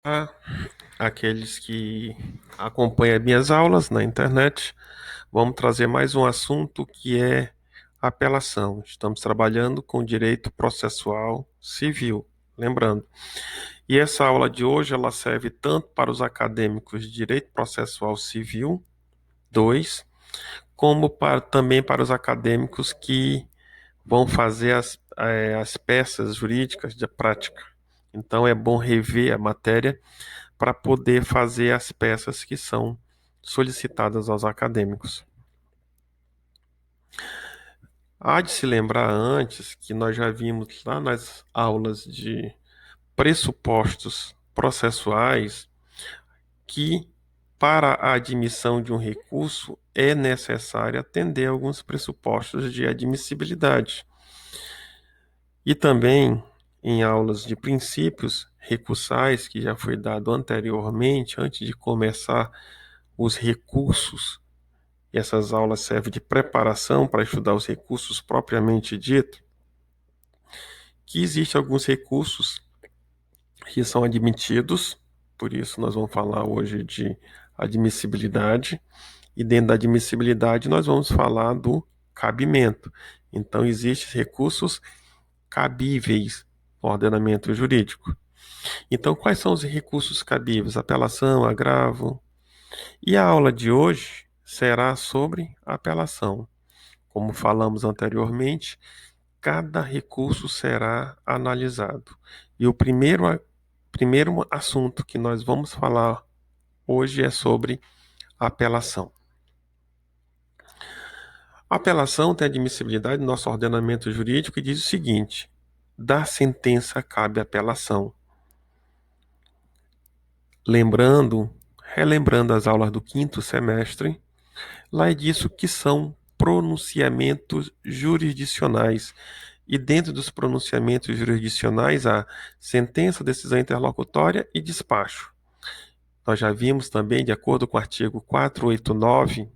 A aqueles que acompanham minhas aulas na internet, vamos trazer mais um assunto que é apelação. Estamos trabalhando com direito processual civil, lembrando. E essa aula de hoje ela serve tanto para os acadêmicos de direito processual civil 2, como também para os acadêmicos que vão fazer as peças jurídicas de prática. Então é bom rever a matéria para poder fazer as peças que são solicitadas aos acadêmicos. Há de se lembrar antes que nós já vimos lá nas aulas de pressupostos processuais que para a admissão de um recurso é necessário atender a alguns pressupostos de admissibilidade. E também em aulas de princípios recursais, que já foi dado anteriormente, antes de começar os recursos. E essas aulas servem de preparação para estudar os recursos propriamente dito, que existem alguns recursos que são admitidos, por isso nós vamos falar hoje de admissibilidade, e dentro da admissibilidade nós vamos falar do cabimento. Então, existem recursos cabíveis no ordenamento jurídico. Então, quais são os recursos cabíveis? Apelação, agravo. E a aula de hoje será sobre apelação. Como falamos anteriormente, cada recurso será analisado. E o primeiro assunto que nós vamos falar hoje é sobre apelação. A apelação tem admissibilidade no nosso ordenamento jurídico e diz o seguinte: da sentença cabe apelação. Relembrando as aulas do quinto semestre, lá é disso que são pronunciamentos jurisdicionais. E dentro dos pronunciamentos jurisdicionais há sentença, decisão interlocutória e despacho. Nós já vimos também, de acordo com o artigo 489,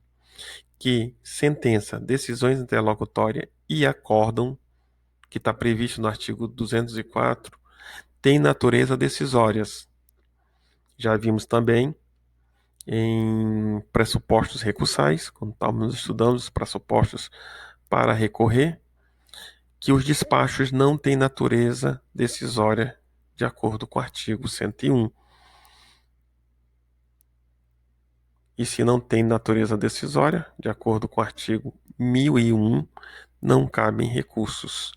que sentença, decisões interlocutória e acórdão, que está previsto no artigo 204, tem natureza decisórias. Já vimos também em pressupostos recursais, quando estávamos estudando os pressupostos para recorrer, que os despachos não têm natureza decisória, de acordo com o artigo 101. E se não tem natureza decisória, de acordo com o artigo 1001, não cabem recursos.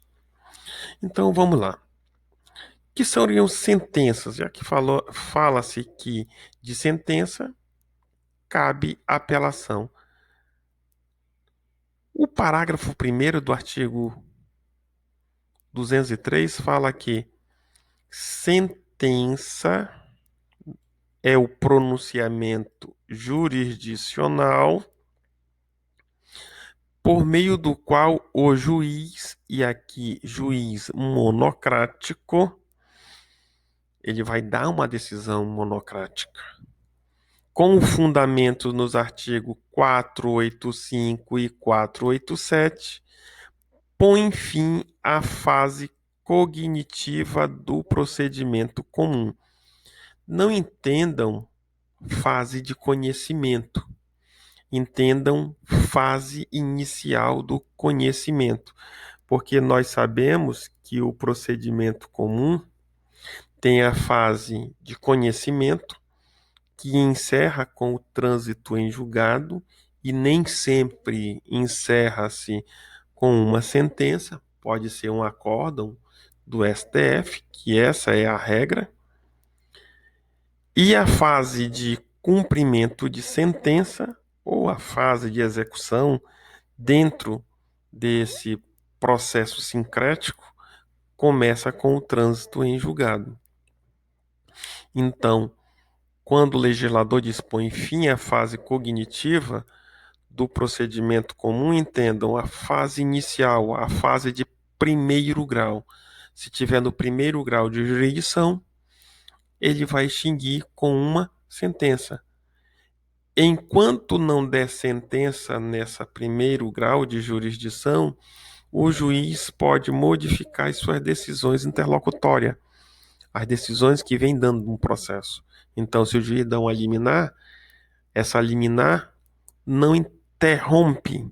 Então vamos lá. O que seriam sentenças? Já que fala-se que de sentença cabe apelação. O parágrafo 1º do artigo 203 fala que sentença é o pronunciamento jurisdicional por meio do qual o juiz, e aqui juiz monocrático, ele vai dar uma decisão monocrática, com fundamento nos artigos 485 e 487, põe fim à fase cognitiva do procedimento comum. Não entendam fase de conhecimento, entendam fase inicial do conhecimento, porque nós sabemos que o procedimento comum tem a fase de conhecimento, que encerra com o trânsito em julgado e nem sempre encerra-se com uma sentença, pode ser um acórdão do STF, que essa é a regra, e a fase de cumprimento de sentença ou a fase de execução dentro desse processo sincrético começa com o trânsito em julgado. Então, quando o legislador dispõe fim à fase cognitiva do procedimento comum, entendam a fase inicial, a fase de primeiro grau. Se tiver no primeiro grau de jurisdição, ele vai extinguir com uma sentença. Enquanto não der sentença nessa primeiro grau de jurisdição, o juiz pode modificar as suas decisões interlocutórias, as decisões que vêm dando um processo. Então, se o juiz dá uma liminar, essa liminar não interrompe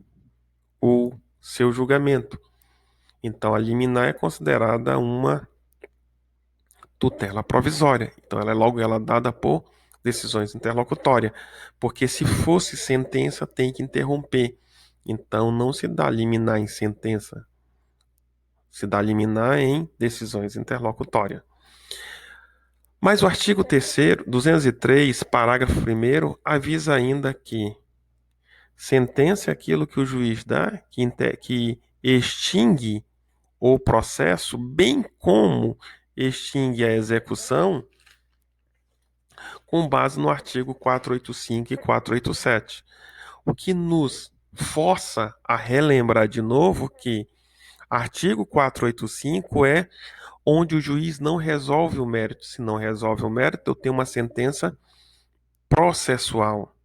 o seu julgamento. Então, a liminar é considerada uma tutela provisória. Então, ela é dada por decisões interlocutórias, porque se fosse sentença, tem que interromper. Então, não se dá liminar em sentença, se dá liminar em decisões interlocutórias. Mas o artigo 3º, 203, parágrafo 1º, avisa ainda que sentença é aquilo que o juiz dá, que extingue o processo, bem como extingue a execução, com base no artigo 485 e 487. O que nos força a relembrar de novo que artigo 485 é onde o juiz não resolve o mérito. Se não resolve o mérito, eu tenho uma sentença processual,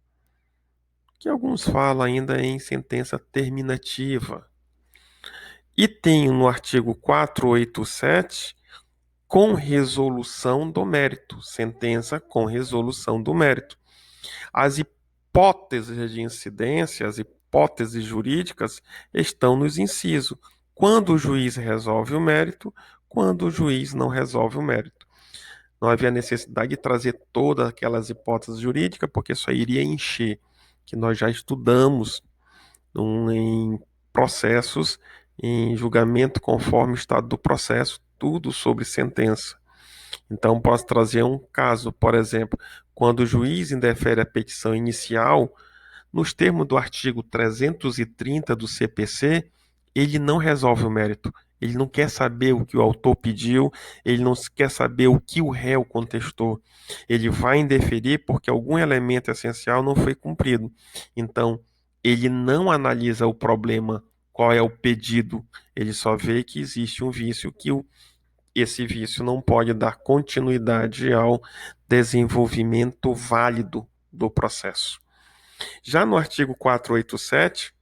que alguns falam ainda em sentença terminativa. E tenho no artigo 487 com resolução do mérito, sentença com resolução do mérito. As hipóteses de incidência, as hipóteses jurídicas estão nos incisos. Quando o juiz resolve o mérito, quando o juiz não resolve o mérito. Não havia necessidade de trazer todas aquelas hipóteses jurídicas, porque só iria encher, que nós já estudamos em processos, em julgamento conforme o estado do processo, tudo sobre sentença. Então, posso trazer um caso, por exemplo, quando o juiz indefere a petição inicial, nos termos do artigo 330 do CPC, ele não resolve o mérito. Ele não quer saber o que o autor pediu, ele não quer saber o que o réu contestou. Ele vai indeferir porque algum elemento essencial não foi cumprido. Então, ele não analisa o problema, qual é o pedido, ele só vê que existe um vício, esse vício não pode dar continuidade ao desenvolvimento válido do processo. Já no artigo 487,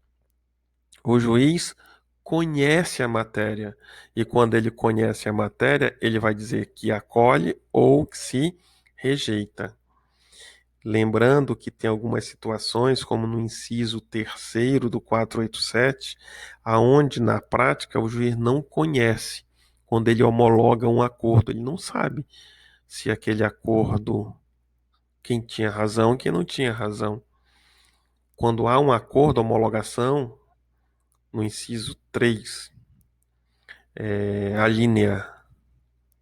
o juiz conhece a matéria, e quando ele conhece a matéria, ele vai dizer que acolhe ou que se rejeita. Lembrando que tem algumas situações, como no inciso 3º do 487, aonde na prática o juiz não conhece. Quando ele homologa um acordo, ele não sabe se aquele acordo, quem tinha razão, quem não tinha razão. Quando há um acordo, homologação, no inciso 3, a linha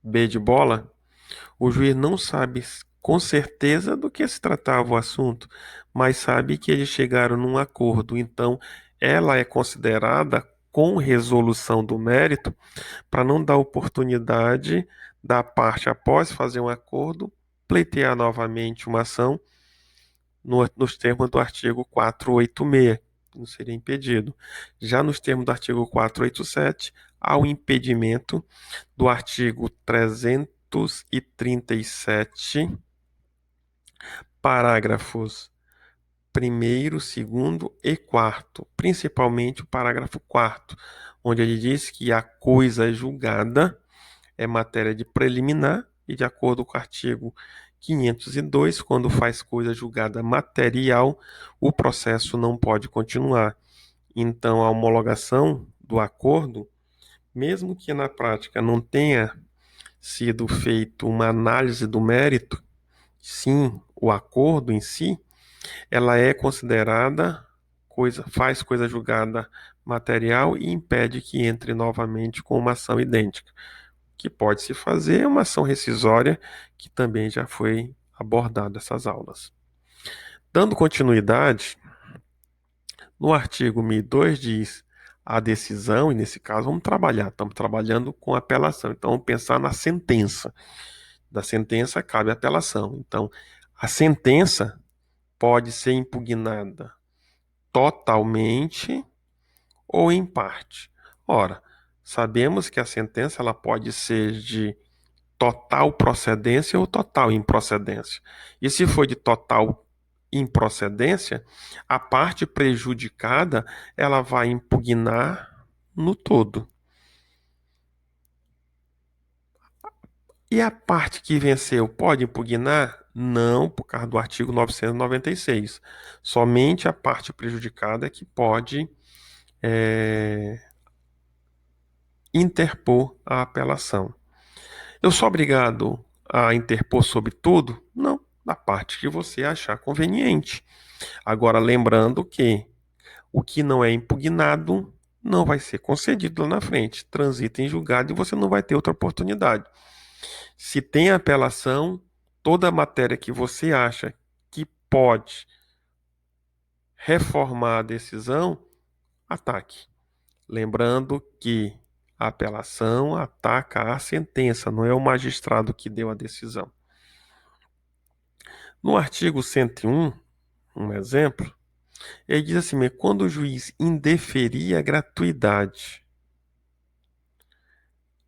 B de bola, o juiz não sabe com certeza do que se tratava o assunto, mas sabe que eles chegaram num acordo. Então, ela é considerada com resolução do mérito para não dar oportunidade da parte, após fazer um acordo, pleitear novamente uma ação nos termos do artigo 486, não seria impedido. Já nos termos do artigo 487, há o impedimento do artigo 337, parágrafos 1º, 2º e 4º, principalmente o parágrafo 4º, onde ele diz que a coisa julgada é matéria de preliminar e, de acordo com o artigo 502, quando faz coisa julgada material, o processo não pode continuar. Então, a homologação do acordo, mesmo que na prática não tenha sido feita uma análise do mérito, sim, o acordo em si, ela é considerada faz coisa julgada material e impede que entre novamente com uma ação idêntica. Que pode se fazer uma ação rescisória, que também já foi abordada nessas aulas. Dando continuidade, no artigo 1002 diz a decisão, e nesse caso estamos trabalhando com apelação, então vamos pensar na sentença. Da sentença cabe apelação. Então, a sentença pode ser impugnada totalmente ou em parte. Ora, sabemos que a sentença ela pode ser de total procedência ou total improcedência. E se for de total improcedência, a parte prejudicada ela vai impugnar no todo. E a parte que venceu pode impugnar? Não, por causa do artigo 996. Somente a parte prejudicada é que pode interpor a apelação. Eu sou obrigado a interpor sobre tudo? Não, da parte que você achar conveniente. Agora, lembrando que o que não é impugnado não vai ser concedido lá na frente. Transita em julgado e você não vai ter outra oportunidade. Se tem apelação, toda a matéria que você acha que pode reformar a decisão, ataque. Lembrando que a apelação ataca a sentença, não é o magistrado que deu a decisão. No artigo 101, um exemplo, ele diz assim: quando o juiz indeferir a gratuidade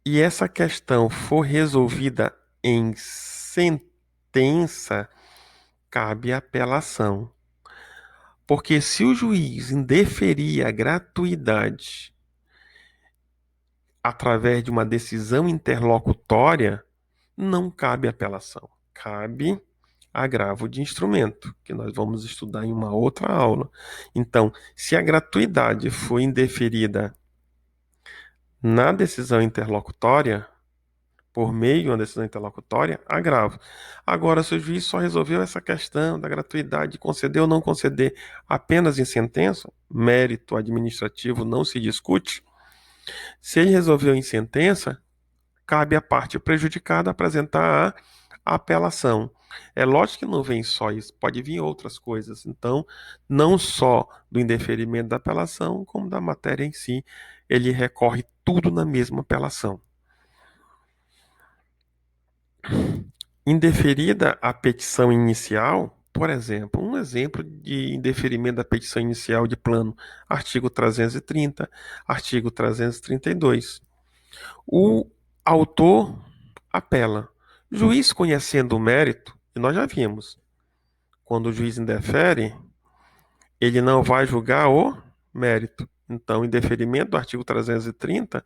e essa questão for resolvida em sentença, cabe apelação. Porque se o juiz indeferir a gratuidade através de uma decisão interlocutória, não cabe apelação. Cabe agravo de instrumento, que nós vamos estudar em uma outra aula. Então, se a gratuidade for indeferida na decisão interlocutória, por meio de uma decisão interlocutória, agravo. Agora, se o juiz só resolveu essa questão da gratuidade, conceder ou não conceder apenas em sentença, mérito administrativo não se discute. Se ele resolveu em sentença, cabe à parte prejudicada apresentar a apelação. É lógico que não vem só isso, pode vir outras coisas. Então, não só do indeferimento da apelação, como da matéria em si, ele recorre tudo na mesma apelação. Indeferida a petição inicial, por exemplo, um exemplo de indeferimento da petição inicial de plano, artigo 330, artigo 332. O autor apela. Juiz conhecendo o mérito, e nós já vimos, quando o juiz indefere, ele não vai julgar o mérito. Então, indeferimento do artigo 330,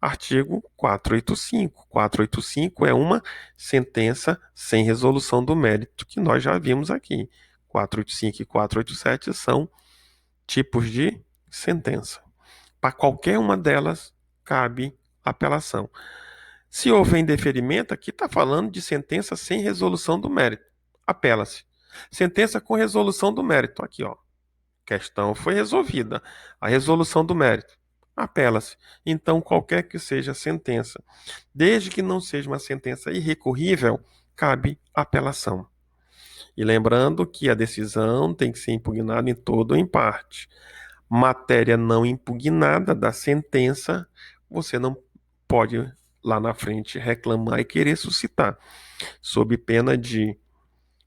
artigo 485. 485 é uma sentença sem resolução do mérito, que nós já vimos aqui. 485 e 487 são tipos de sentença. Para qualquer uma delas, cabe apelação. Se houver indeferimento, aqui está falando de sentença sem resolução do mérito. Apela-se. Sentença com resolução do mérito. Aqui, ó. Questão foi resolvida. A resolução do mérito. Apela-se. Então, qualquer que seja a sentença, desde que não seja uma sentença irrecorrível, cabe apelação. E lembrando que a decisão tem que ser impugnada em todo ou em parte. Matéria não impugnada da sentença, você não pode lá na frente reclamar e querer suscitar, sob pena de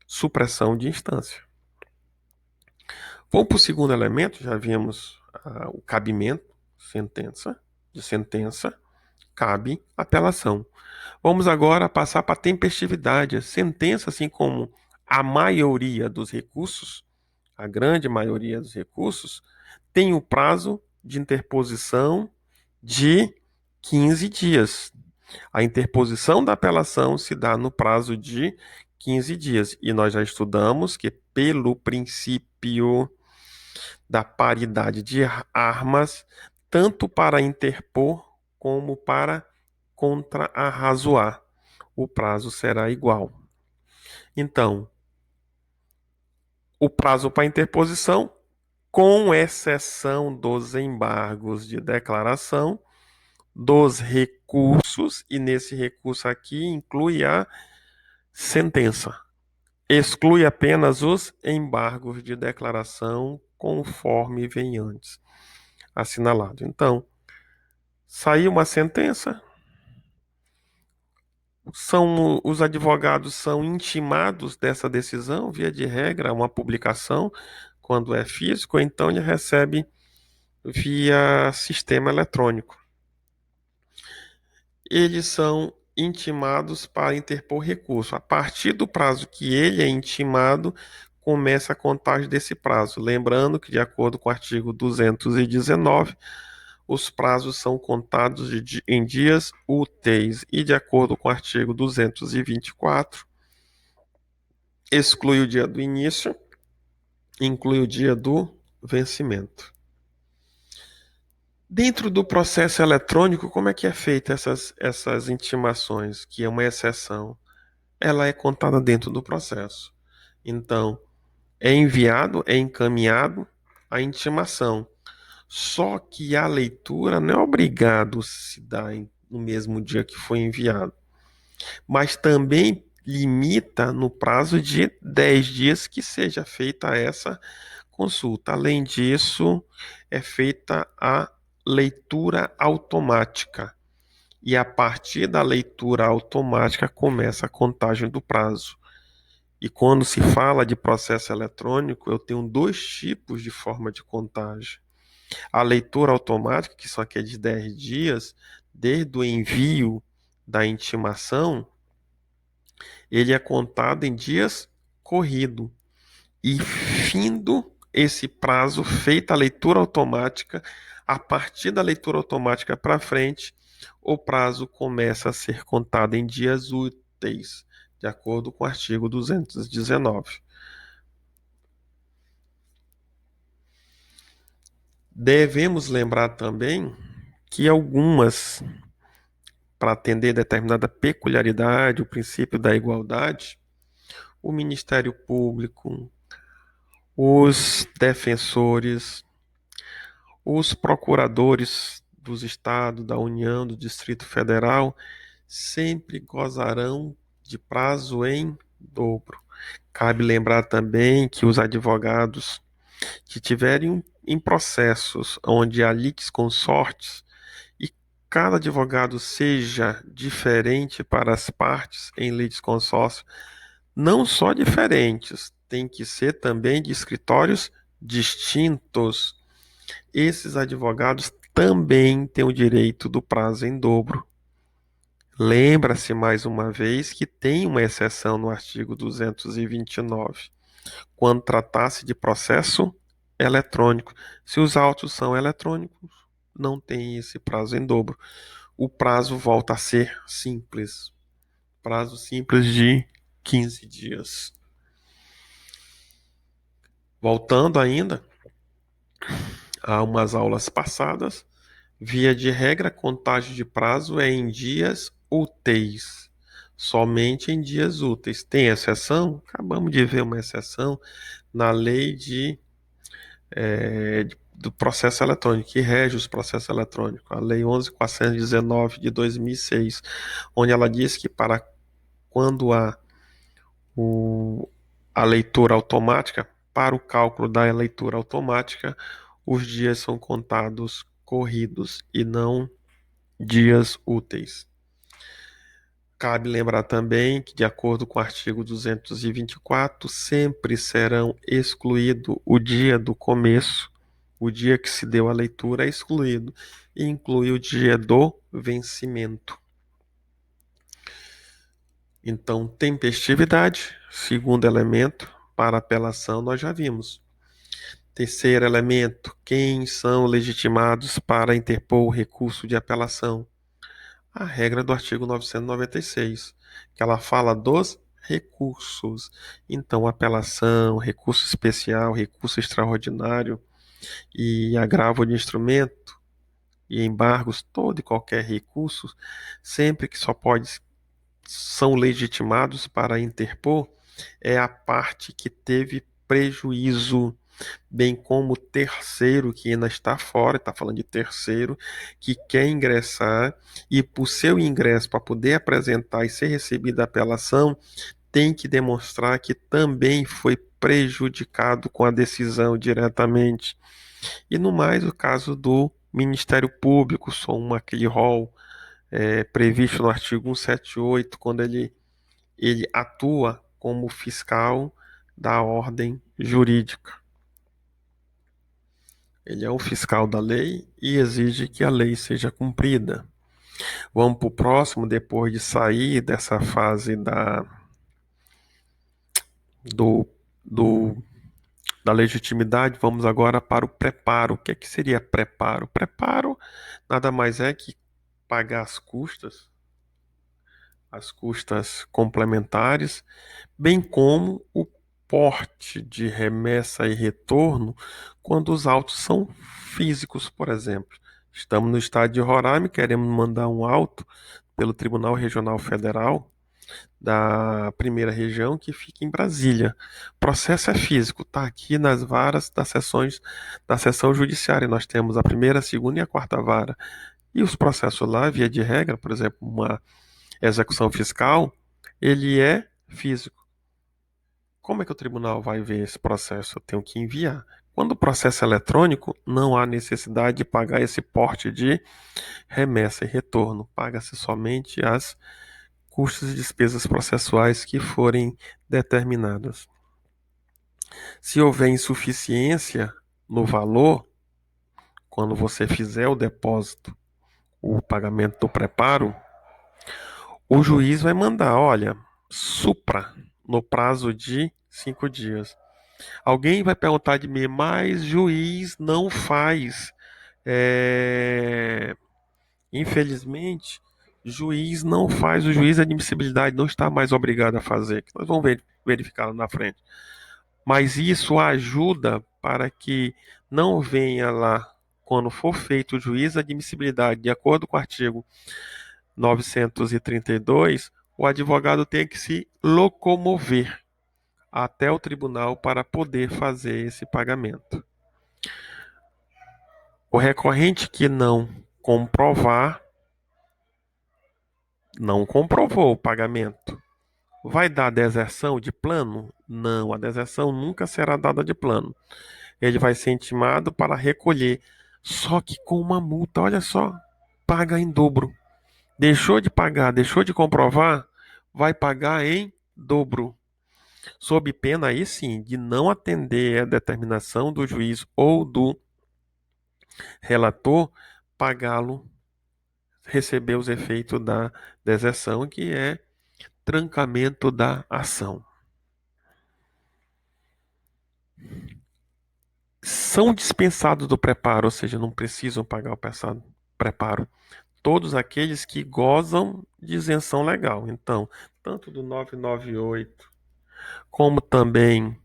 supressão de instância. Vamos para o segundo elemento, já vimos o cabimento, de sentença, cabe apelação. Vamos agora passar para a tempestividade. A sentença, assim como a maioria dos recursos, a grande maioria dos recursos, tem o prazo de interposição de 15 dias. A interposição da apelação se dá no prazo de 15 dias. E nós já estudamos que, pelo princípio da paridade de armas, tanto para interpor como para contra-arrazoar, o prazo será igual. Então, o prazo para interposição, com exceção dos embargos de declaração, dos recursos, e nesse recurso aqui inclui a sentença. Exclui apenas os embargos de declaração, conforme vem antes assinalado. Então, saiu uma sentença, os advogados são intimados dessa decisão, via de regra, uma publicação, quando é físico, ou então ele recebe via sistema eletrônico. Eles são intimados para interpor recurso. A partir do prazo que ele é intimado, começa a contagem desse prazo. Lembrando que, de acordo com o artigo 219, os prazos são contados em dias úteis e, de acordo com o artigo 224, exclui o dia do início, inclui o dia do vencimento. Dentro do processo eletrônico, como é que é feita essas intimações, que é uma exceção? Ela é contada dentro do processo. Então, é enviado, é encaminhado a intimação. Só que a leitura não é obrigado a se dar no mesmo dia que foi enviado, mas também limita no prazo de 10 dias que seja feita essa consulta. Além disso, é feita a leitura automática. E a partir da leitura automática começa a contagem do prazo. E quando se fala de processo eletrônico, eu tenho dois tipos de forma de contagem. A leitura automática, que só que é de 10 dias, desde o envio da intimação, ele é contado em dias corrido. E findo esse prazo, feita a leitura automática, a partir da leitura automática para frente, o prazo começa a ser contado em dias úteis, de acordo com o artigo 219. Devemos lembrar também que algumas, para atender determinada peculiaridade, o princípio da igualdade, o Ministério Público, os defensores, os procuradores dos estados, da União, do Distrito Federal, sempre gozarão de prazo em dobro. Cabe lembrar também que os advogados que tiverem em processos onde há litisconsortes e cada advogado seja diferente para as partes em litisconsórcio, não só diferentes, tem que ser também de escritórios distintos. Esses advogados também têm o direito do prazo em dobro. Lembra-se mais uma vez que tem uma exceção no artigo 229, quando tratasse de processo eletrônico. Se os autos são eletrônicos, não tem esse prazo em dobro. O prazo volta a ser simples. Prazo simples de 15 dias. Voltando ainda a umas aulas passadas, via de regra, a contagem de prazo é em dias úteis, somente em dias úteis. Tem exceção? Acabamos de ver uma exceção na lei do processo eletrônico, que rege os processos eletrônicos, a Lei 11.419 de 2006, onde ela diz que para quando há o, a leitura automática, para o cálculo da leitura automática, os dias são contados corridos e não dias úteis. Cabe lembrar também que, de acordo com o artigo 224, sempre serão excluído o dia do começo, o dia que se deu a leitura é excluído, e inclui o dia do vencimento. Então, tempestividade, segundo elemento, para apelação, nós já vimos. Terceiro elemento, quem são legitimados para interpor o recurso de apelação? A regra do artigo 996, que ela fala dos recursos. Então, apelação, recurso especial, recurso extraordinário e agravo de instrumento e embargos, todo e qualquer recurso, sempre que são legitimados para interpor, é a parte que teve prejuízo, bem como o terceiro que ainda está fora, está falando de terceiro, que quer ingressar e por seu ingresso, para poder apresentar e ser recebida a apelação, tem que demonstrar que também foi prejudicado com a decisão diretamente. E no mais, o caso do Ministério Público, soma aquele rol previsto no artigo 178, quando ele atua como fiscal da ordem jurídica. Ele é o fiscal da lei e exige que a lei seja cumprida. Vamos para o próximo, depois de sair dessa fase do da legitimidade, vamos agora para o preparo. O que é que seria preparo? Preparo nada mais é que pagar as custas complementares, bem como o porte de remessa e retorno quando os autos são físicos, por exemplo. Estamos no estado de Roraima e queremos mandar um auto pelo Tribunal Regional Federal da primeira região que fica em Brasília. O processo é físico, está aqui nas varas das sessões da seção judiciária. Nós temos a primeira, a segunda e a quarta vara. E os processos lá, via de regra, por exemplo, uma execução fiscal, ele é físico. Como é que o tribunal vai ver esse processo? Eu tenho que enviar. Quando o processo é eletrônico, não há necessidade de pagar esse porte de remessa e retorno. Paga-se somente as custos e despesas processuais que forem determinadas. Se houver insuficiência no valor, quando você fizer o depósito, o pagamento do preparo, o juiz vai mandar, olha, supra no prazo de 5 dias. Alguém vai perguntar de mim, mas juiz não faz. É... Infelizmente, juiz não faz, o juiz de admissibilidade não está mais obrigado a fazer. Nós vamos verificar lá na frente. Mas isso ajuda para que não venha lá, quando for feito o juízo de admissibilidade, de acordo com o artigo 932, o advogado tenha que se locomover até o tribunal para poder fazer esse pagamento. O recorrente que não comprovar, não comprovou o pagamento. Vai dar deserção de plano? Não, a deserção nunca será dada de plano. Ele vai ser intimado para recolher, só que com uma multa, olha só, paga em dobro. Deixou de pagar, deixou de comprovar, vai pagar em dobro. Sob pena, aí sim, de não atender a determinação do juiz ou do relator, pagá-lo, receber os efeitos da deserção, que é trancamento da ação. São dispensados do preparo, ou seja, não precisam pagar o preparo, todos aqueles que gozam de isenção legal. Então, tanto do 998, como também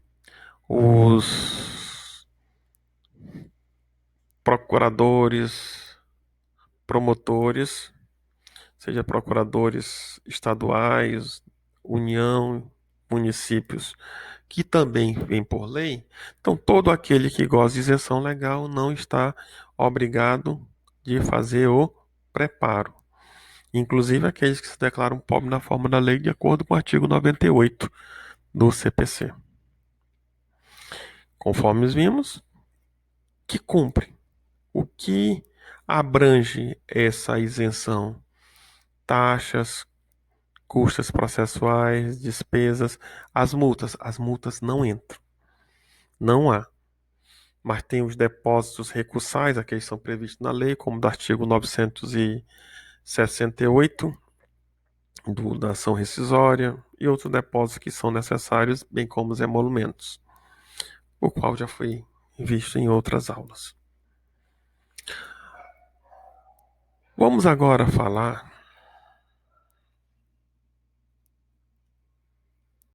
os procuradores, promotores, seja procuradores estaduais, União, municípios, que também vem por lei. Então, todo aquele que goza de isenção legal não está obrigado de fazer o preparo. Inclusive aqueles que se declaram pobres na forma da lei, de acordo com o artigo 98 do CPC. Conforme vimos, que cumpre. O que abrange essa isenção? Taxas, custas processuais, despesas, as multas. As multas não entram. Não há. Mas tem os depósitos recursais, aqueles que são previstos na lei, como do artigo 968 da ação rescisória e outros depósitos que são necessários, bem como os emolumentos, o qual já foi visto em outras aulas. Vamos agora falar